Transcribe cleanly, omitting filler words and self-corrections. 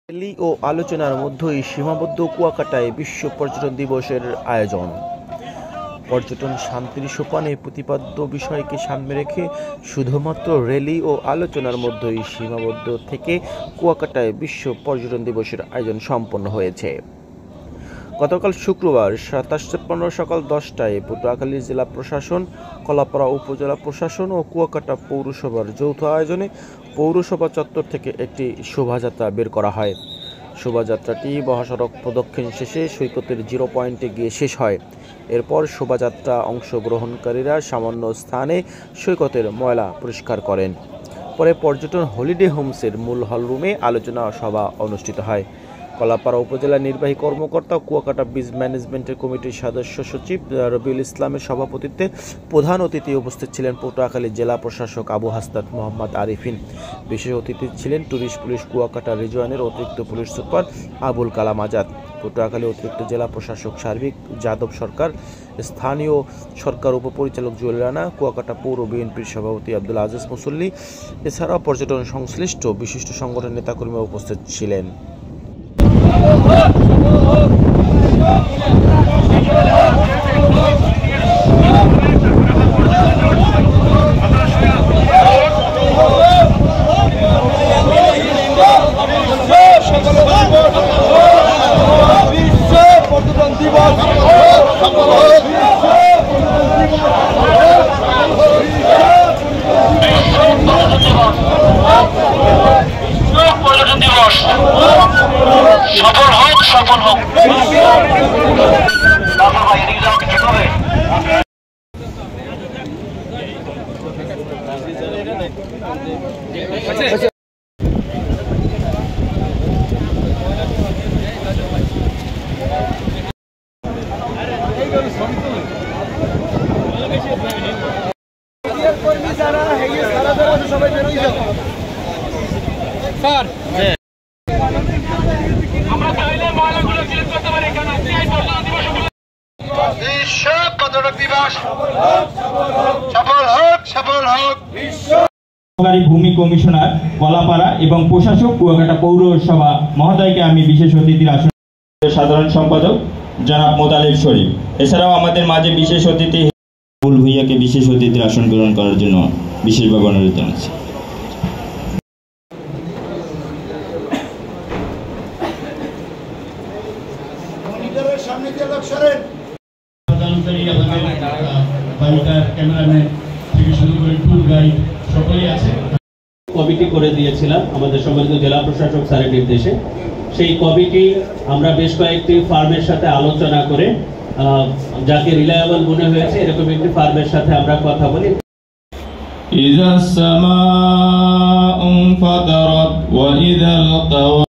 Rally ও আলোচনার মধ্যেই সীমাবদ্ধ কুয়াকাটায় বিশ্ব পর্যটন দিবসের আয়োজন। পর্যটন শান্তির সোপানে প্রতিপাদ্য বিষয়কে সামনে রেখে শুধুমাত্র র্যালি ও আলোচনার মধ্যেই সীমাবদ্ধ থেকে কুয়াকাটায় বিশ্ব পর্যটন দিবসের আয়োজন সম্পন্ন হয়েছে। গতকাল শুক্রবার ২৭ সেপ্টেম্বর সকাল ১০টায় পটুয়াখালী জেলা প্রশাসন, কলাপাড়া উপজেলা প্রশাসন ও কুয়াকাটা পৌরসভার যৌথ আয়োজনে পৌরসভা চত্বর থেকে একটি শোভাযাত্রা বের করা হয়। শোভাযাত্রাটি মহাসড়ক প্রদক্ষিণ শেষে সৈকতের 0 পয়েন্টে গিয়ে শেষ হয়। এরপর শোভাযাত্রা অংশগ্রহণকারীরা সামান্য স্থানে সৈকতের ময়লা পরিষ্কার করেন। পরে পর্যটন হলিডে হোমসের মূল হলরুমে আলোচনা সভা অনুষ্ঠিত হয়। কলাপাড়া উপজেলা নির্বাহী কর্মকর্তা কুয়াকাটা বিচ ম্যানেজমেন্টের কমিটির সদস্য সচিব রবিউল ইসলামের সভাপতিত্বে প্রধান অতিথি উপস্থিত ছিলেন পটুয়াখালী জেলা প্রশাসক আবু হাসনাত মোহাম্মদ আরিফিন। বিশেষ অতিথি ছিলেন ট্যুরিস্ট পুলিশ কুয়াকাটা রিজিয়নের অতিরিক্ত পুলিশ সুপার আবুল কালাম আজাদ, পটুয়াখালী অতিরিক্ত জেলা প্রশাসক সার্বিক যাদব সরকার, স্থানীয় সরকার উপপরিচালক জুয়েল রানা, কুয়াকাটা পৌর বিএনপির সভাপতি আব্দুল আজিজ মুসল্লি, এছাড়াও পর্যটন সংশ্লিষ্ট বিশিষ্ট সংগঠনের নেতাকর্মীরা উপস্থিত ছিলেন। সফল হোক, সফল হোক। স্যার বিশ্ব পর্যটন দিবস সফল হোক, সফল হোক। সহকারী ভূমি কমিশনার কলাপাড়া এবং প্রশাসক কুয়াকাটা পৌরসভা মহোদয়কে আমি বিশেষ অতিথির আসন, সাধারণ সম্পাদক জনাব মোতালেব শরীফ, এছাড়াও আমাদের মাঝে বিশেষ অতিথি ভূঁইয়াকে বিশেষ অতিথির আসন গ্রহণ করার জন্য বিশেষভাবে অনুরোধ জানাচ্ছি। কমিটি করে দিয়েছিলাম আমাদের সম্মানিত জেলা প্রশাসক স্যারের নির্দেশে। সেই কমিটি আমরা বেশ কয়েকটি ফার্মের সাথে আলোচনা করে যাকে রিলায়েবল মনে হয়েছে এরকম একটি ফার্মের সাথে আমরা কথা বলি। ইযা সামাউ ফাতারাত ওয়া ইযাল